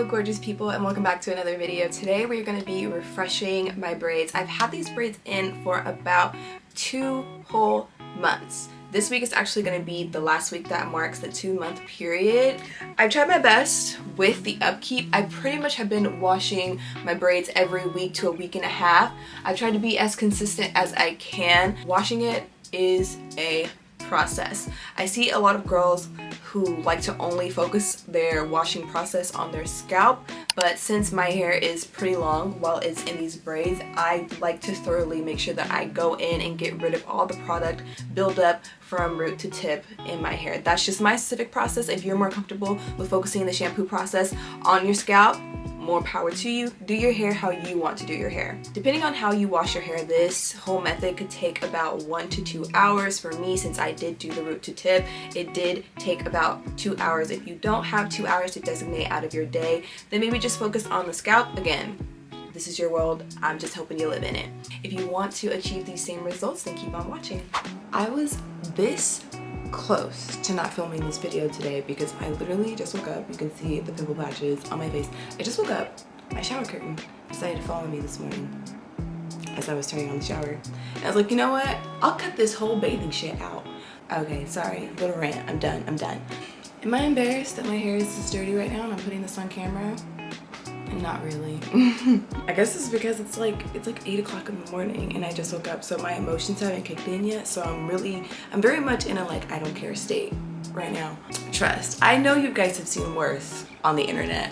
gorgeous people, and welcome back to another video. Today we're going to be refreshing my braids. I've had these braids in for about 2 whole months. This week is actually going to be the last week that marks the 2-month period. I've tried my best with the upkeep. I pretty much have been washing my braids every week to a week and a half. I've tried to be as consistent as I can. Washing it is a process. I see a lot of girls who like to only focus their washing process on their scalp, but since my hair is pretty long while it's in these braids, I like to thoroughly make sure that I go in and get rid of all the product build up from root to tip in my hair. That's just my specific process. If you're more comfortable with focusing the shampoo process on your scalp, more power to you. Do your hair how you want to do your hair. Depending on how you wash your hair, this whole method could take about 1 to 2 hours. For me, since I did do the root to tip, it did take about 2 hours. If you don't have 2 hours to designate out of your day, then maybe just focus on the scalp. Again, this is your world. I'm just helping you live in it. If you want to achieve these same results, then keep on watching. I was this close to not filming this video today because I literally just woke up. You can see the pimple patches on my face. I just woke up. My shower curtain decided to follow me this morning as I was turning on the shower. And I was like, you know what? I'll cut this whole bathing shit out. Okay, sorry, little rant. I'm done. Am I embarrassed that my hair is this dirty right now and I'm putting this on camera? Not really. I guess it's because it's like 8 o'clock in the morning and I just woke up, so my emotions haven't kicked in yet, so I'm very much in a like I don't care state right now. Trust, I know you guys have seen worse on the internet.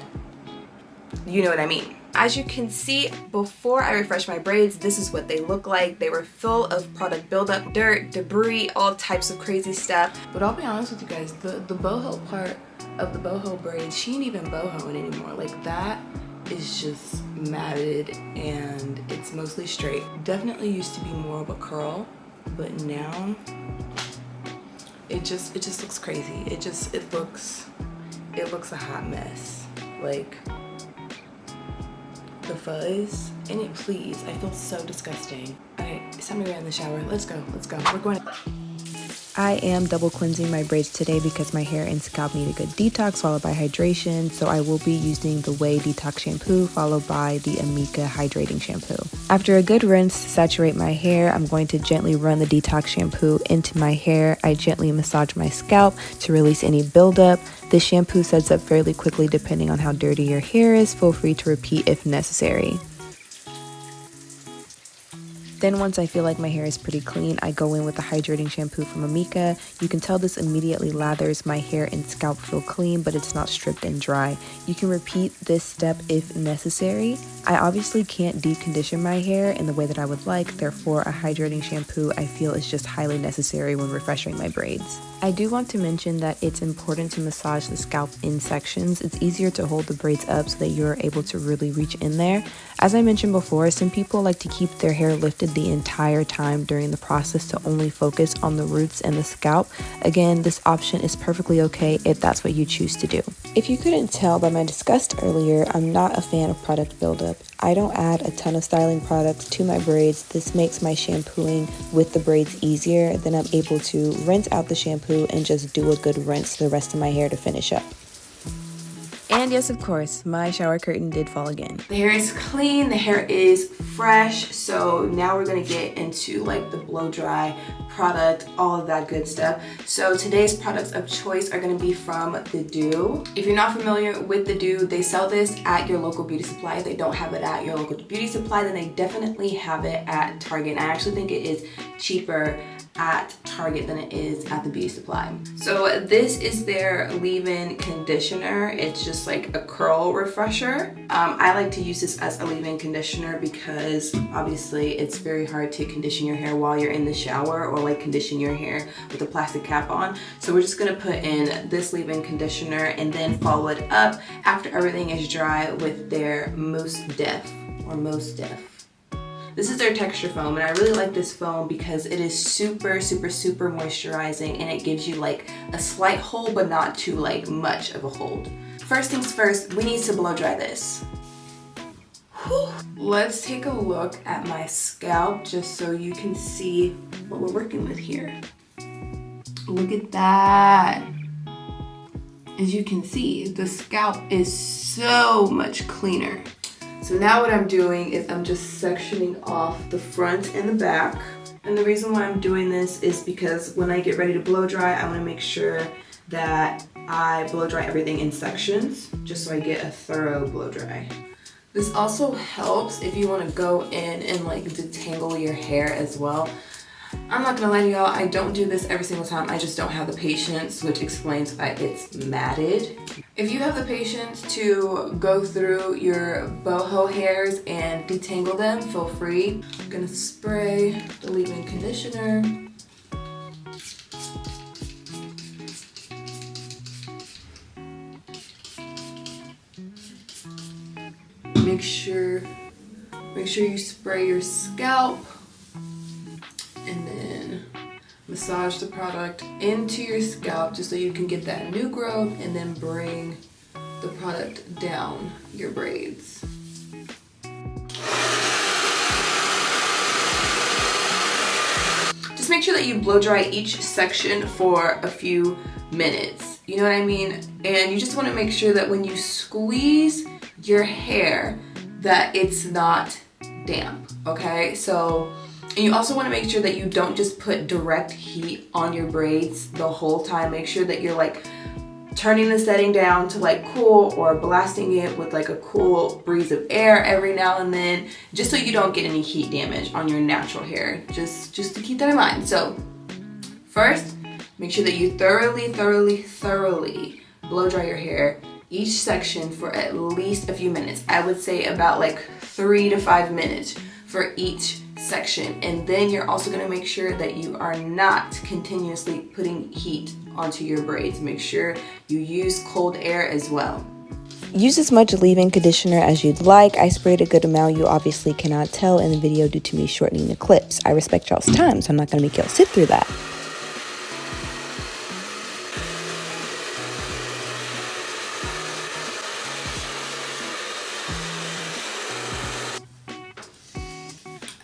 You know what I mean. As you can see, before I refreshed my braids, this is what they look like. They were full of product buildup, dirt, debris, all types of crazy stuff. But I'll be honest with you guys, the boho part of the boho braids, she ain't even bohoing anymore. Like, that is just matted and it's mostly straight. Definitely used to be more of a curl, but now it just looks crazy. It looks a hot mess. Like, the fuzz in it, please. I feel so disgusting. Okay, it's time to get in the shower. Let's go. We're going. I am double cleansing my braids today because my hair and scalp need a good detox followed by hydration, so I will be using the Way Detox Shampoo followed by the Amika Hydrating Shampoo. After a good rinse to saturate my hair, I'm going to gently run the detox shampoo into my hair. I gently massage my scalp to release any buildup. This shampoo sets up fairly quickly depending on how dirty your hair is. Feel free to repeat if necessary. Then once I feel like my hair is pretty clean, I go in with the hydrating shampoo from Amika. You can tell this immediately lathers my hair and scalp feel clean, but it's not stripped and dry. You can repeat this step if necessary. I obviously can't deep condition my hair in the way that I would like, therefore a hydrating shampoo I feel is just highly necessary when refreshing my braids. I do want to mention that it's important to massage the scalp in sections. It's easier to hold the braids up so that you're able to really reach in there. As I mentioned before, some people like to keep their hair lifted the entire time during the process to only focus on the roots and the scalp. Again, this option is perfectly okay if that's what you choose to do. If you couldn't tell by my disgust earlier, I'm not a fan of product buildup. I don't add a ton of styling products to my braids. This makes my shampooing with the braids easier. Then I'm able to rinse out the shampoo and just do a good rinse to the rest of my hair to finish up. And yes, of course, my shower curtain did fall again. The hair is clean, the hair is fresh, so now we're gonna get into like the blow dry product, all of that good stuff. So today's products of choice are gonna be from The Dew. If you're not familiar with The Dew, they sell this at your local beauty supply. If they don't have it at your local beauty supply, then they definitely have it at Target. And I actually think it is cheaper at Target than it is at the beauty supply. So this is their leave-in conditioner. It's just like a curl refresher. I like to use this as a leave-in conditioner because obviously it's very hard to condition your hair while you're in the shower or like condition your hair with a plastic cap on. So we're just gonna put in this leave-in conditioner and then follow it up after everything is dry with their Mousse Diff or Mousse Diff. This is their texture foam, and I really like this foam because it is super moisturizing and it gives you like a slight hold but not too like much of a hold. First things first, we need to blow dry this. Whew. Let's take a look at my scalp just so you can see what we're working with here. Look at that. as you can see, the scalp is so much cleaner. So now what I'm doing is I'm just sectioning off the front and the back. And the reason why I'm doing this is because when I get ready to blow dry, I want to make sure that I blow dry everything in sections, just so I get a thorough blow dry. This also helps if you want to go in and like detangle your hair as well. I'm not gonna lie to y'all, I don't do this every single time. I just don't have the patience, which explains why it's matted. If you have the patience to go through your boho hairs and detangle them, feel free. I'm gonna spray the leave-in conditioner. Make sure you spray your scalp. And then massage the product into your scalp just so you can get that new growth, and then bring the product down your braids. Just make sure that you blow dry each section for a few minutes. You know what I mean? And you just want to make sure that when you squeeze your hair that it's not damp, okay? And you also want to make sure that you don't just put direct heat on your braids the whole time. Make sure that you're like turning the setting down to like cool, or blasting it with like a cool breeze of air every now and then, just so you don't get any heat damage on your natural hair. Just to keep that in mind. So first, make sure that you thoroughly blow dry your hair, each section, for at least a few minutes. I would say about like 3 to 5 minutes for each section. And then you're also going to make sure that you are not continuously putting heat onto your braids. Make sure you use cold air as well. Use as much leave-in conditioner as you'd like. I sprayed a good amount. You obviously cannot tell in the video due to me shortening the clips. I respect y'all's time, so I'm not going to make y'all sit through that.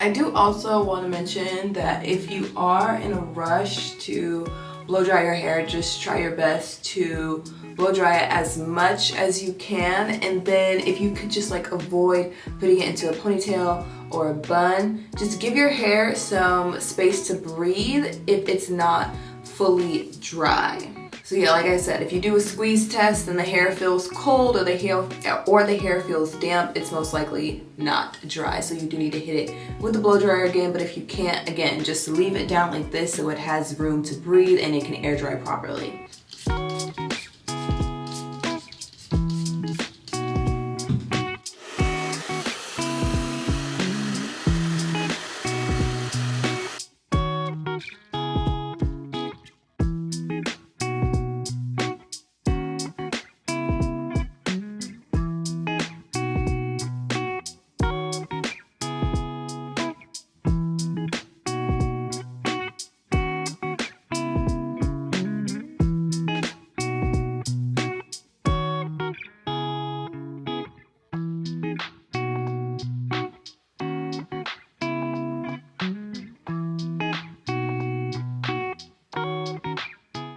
I do also want to mention that if you are in a rush to blow dry your hair, just try your best to blow dry it as much as you can. And then if you could just like avoid putting it into a ponytail or a bun, just give your hair some space to breathe if it's not fully dry. So yeah, like I said, if you do a squeeze test and the hair feels cold, or the hair feels damp, it's most likely not dry. So you do need to hit it with the blow dryer again. But if you can't, again, just leave it down like this so it has room to breathe and it can air dry properly.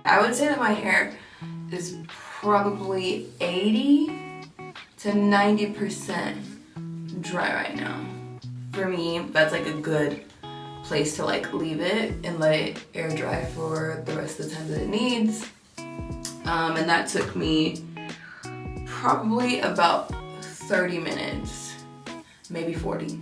I would say that my hair is probably 80 to 90% dry right now. For me, that's like a good place to like leave it and let it air dry for the rest of the time that it needs. And that took me probably about 30 minutes, maybe 40.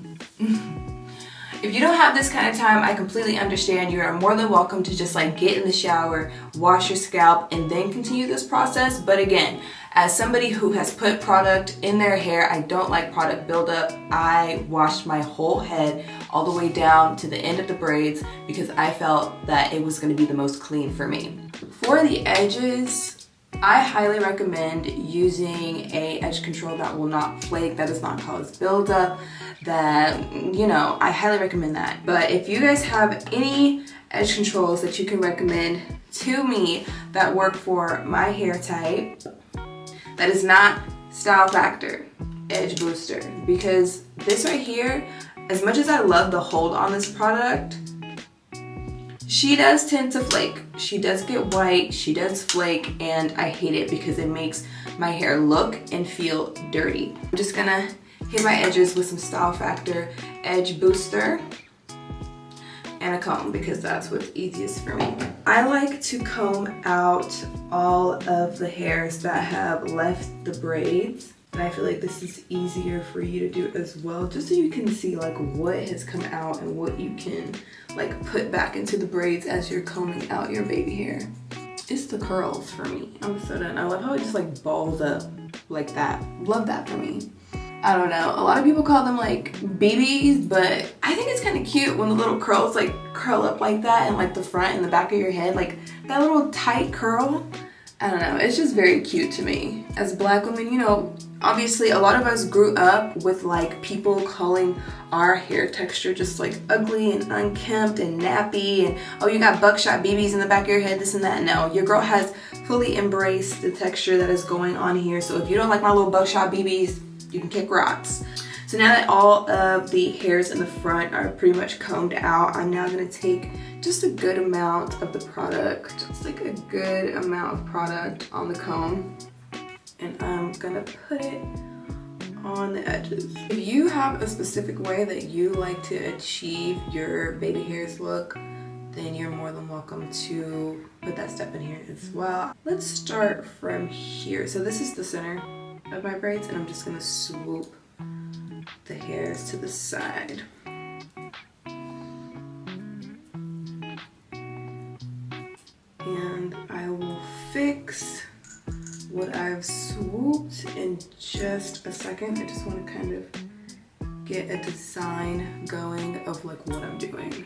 If you don't have this kind of time, I completely understand. You are more than welcome to just like get in the shower, wash your scalp, and then continue this process. But again, as somebody who has put product in their hair, I don't like product buildup. I washed my whole head all the way down to the end of the braids because I felt that it was going to be the most clean for me. For the edges, I highly recommend using a edge control that will not flake, that does not cause buildup, that, you know, I highly recommend that. But if you guys have any edge controls that you can recommend to me that work for my hair type, that is not Style Factor Edge Booster, because this right here, as much as I love the hold on this product, She does tend to flake. She does get white, she does flake, and I hate it because it makes my hair look and feel dirty. I'm just gonna hit my edges with some Style Factor Edge Booster and a comb because that's what's easiest for me. I like to comb out all of the hairs that have left the braids. And I feel like this is easier for you to do as well, just so you can see like what has come out and what you can like put back into the braids as you're combing out your baby hair. It's the curls for me. I'm so done. I love how it just like balls up like that. Love that for me. I don't know. A lot of people call them like BBs, but I think it's kind of cute when the little curls like curl up like that and like the front and the back of your head, like that little tight curl. I don't know. It's just very cute to me. As Black women, you know, obviously a lot of us grew up with like people calling our hair texture just like ugly and unkempt and nappy and oh, you got buckshot BBs in the back of your head, this and that. No, your girl has fully embraced the texture that is going on here. So if you don't like my little buckshot BBs, you can kick rocks. So now that all of the hairs in the front are pretty much combed out, I'm now gonna take just a good amount of the product, just like a good amount of product on the comb, and I'm gonna put it on the edges. If you have a specific way that you like to achieve your baby hairs look, then you're more than welcome to put that step in here as well. Let's start from here. So this is the center of my braids, and I'm just gonna swoop the hairs to the side. And I will fix what I've swooped in just a second. I just want to kind of get a design going of like what I'm doing.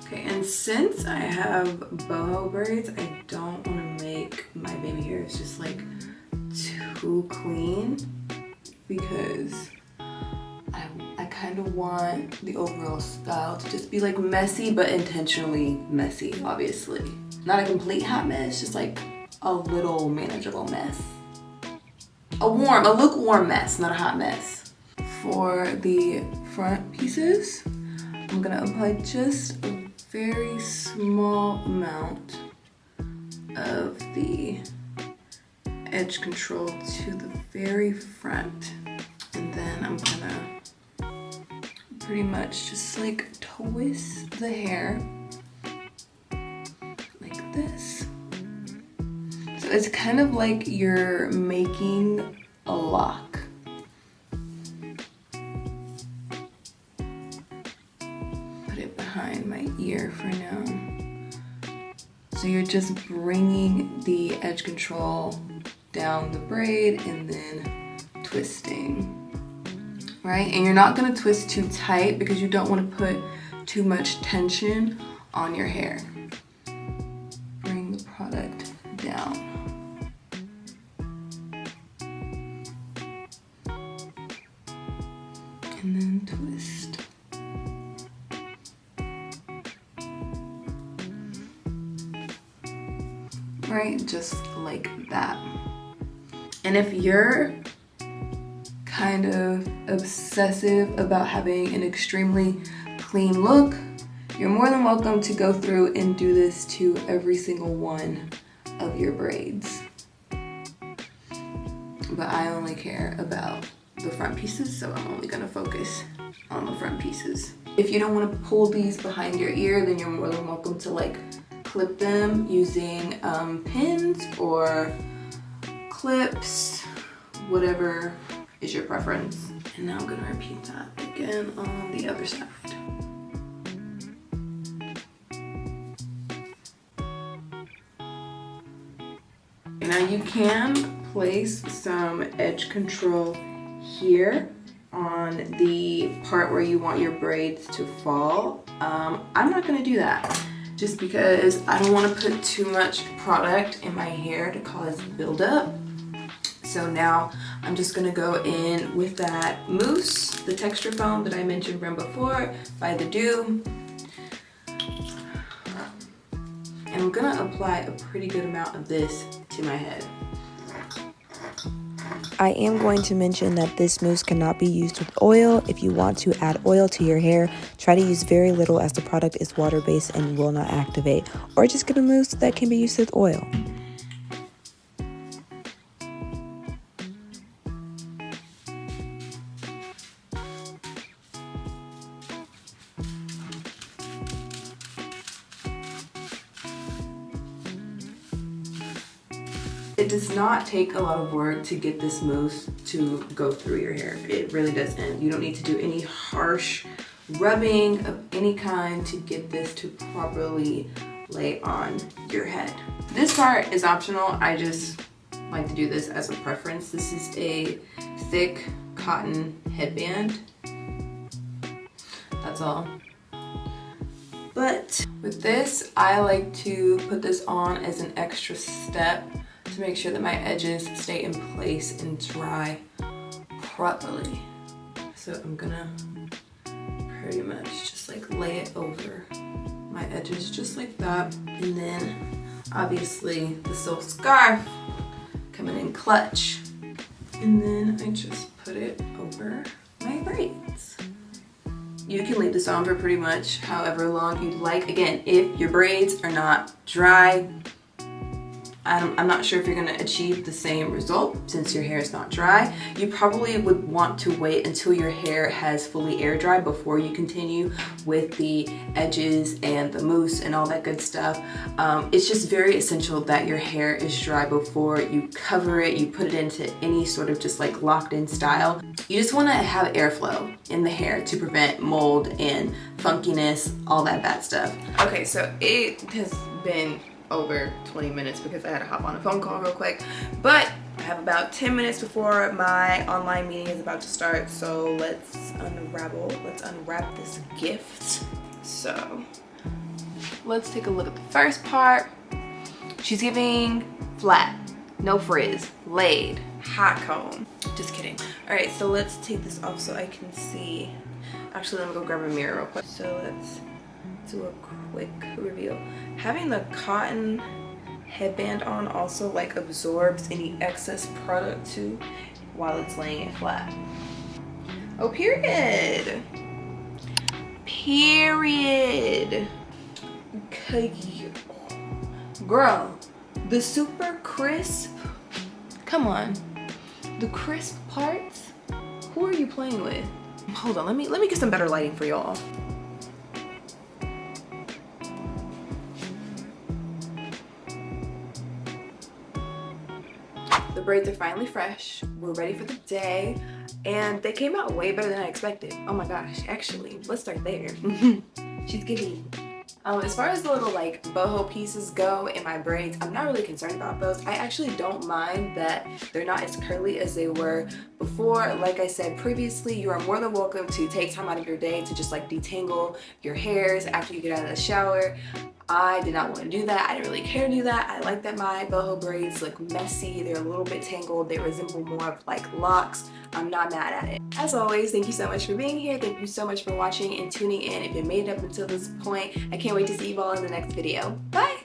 Okay, and since I have boho braids, I don't want to make my baby hairs just like too clean because I kind of want the overall style to just be like messy, but intentionally messy, obviously. Not a complete hot mess, just like a little manageable mess. A lukewarm mess, not a hot mess. For the front pieces, I'm gonna apply just a very small amount of the edge control to the very front. And then I'm gonna pretty much just like twist the hair like this. So it's kind of like you're making a lock. Put it behind my ear for now. So you're just bringing the edge control down the braid and then twisting. Right? And you're not gonna twist too tight because you don't want to put too much tension on your hair. Bring the product down. And then twist. Right? Just like that. And if you're kind of obsessive about having an extremely clean look, you're more than welcome to go through and do this to every single one of your braids. But I only care about the front pieces, so I'm only gonna focus on the front pieces. If you don't want to pull these behind your ear, then you're more than welcome to like clip them using pins or clips, whatever is your preference. And now I'm gonna repeat that again on the other side. Now you can place some edge control here on the part where you want your braids to fall. I'm not gonna do that just because I don't want to put too much product in my hair to cause buildup. So now I'm just gonna go in with that Mousse, the texture foam that I mentioned from before by the Dew. And I'm gonna apply a pretty good amount of this to my head. I am going to mention that this mousse cannot be used with oil. If you want to add oil to your hair, try to use very little as the product is water-based and will not activate. Or just get a mousse that can be used with oil. It does not take a lot of work to get this mousse to go through your hair. It really doesn't. You don't need to do any harsh rubbing of any kind to get this to properly lay on your head. This part is optional. I just like to do this as a preference. This is a thick cotton headband. That's all. But with this, I like to put this on as an extra step to make sure that my edges stay in place and dry properly. So I'm gonna pretty much just like lay it over my edges just like that. And then obviously the silk scarf coming in clutch. And then I just put it over my braids. You can leave this on for pretty much however long you'd like. Again, if your braids are not dry, I'm not sure if you're gonna achieve the same result since your hair is not dry. You probably would want to wait until your hair has fully air dried before you continue with the edges and the mousse and all that good stuff. It's just very essential that your hair is dry before you cover it, you put it into any sort of just like locked in style. You just wanna have airflow in the hair to prevent mold and funkiness, all that bad stuff. Okay, so it has been over 20 minutes because I had to hop on a phone call real quick, but I have about 10 minutes before my online meeting is about to start, so let's unwrap this gift. So let's take a look at the first part. She's giving flat, no frizz, laid, hot comb. Just kidding. All right, so let's take this off so I can see. Actually, let me go grab a mirror real quick. So let's do a quick reveal. Having the cotton headband on also like absorbs any excess product too while it's laying it flat. Oh, period. Period. Okay. Girl, the super crisp, come on. The crisp parts, who are you playing with? Hold on, let me get some better lighting for y'all. The braids are finally fresh. We're ready for the day. And they came out way better than I expected. Oh my gosh, actually, let's start there. She's giving. As far as the little like boho pieces go in my braids, I'm not really concerned about those. I actually don't mind that they're not as curly as they were before. Like I said previously, you are more than welcome to take time out of your day to just like detangle your hairs after you get out of the shower. I did not want to do that. I didn't really care to do that. I like that my boho braids look messy. They're a little bit tangled. They resemble more of like locks. I'm not mad at it. As always, thank you so much for being here. Thank you so much for watching and tuning in. If you made it up until this point, I can't wait to see you all in the next video. Bye!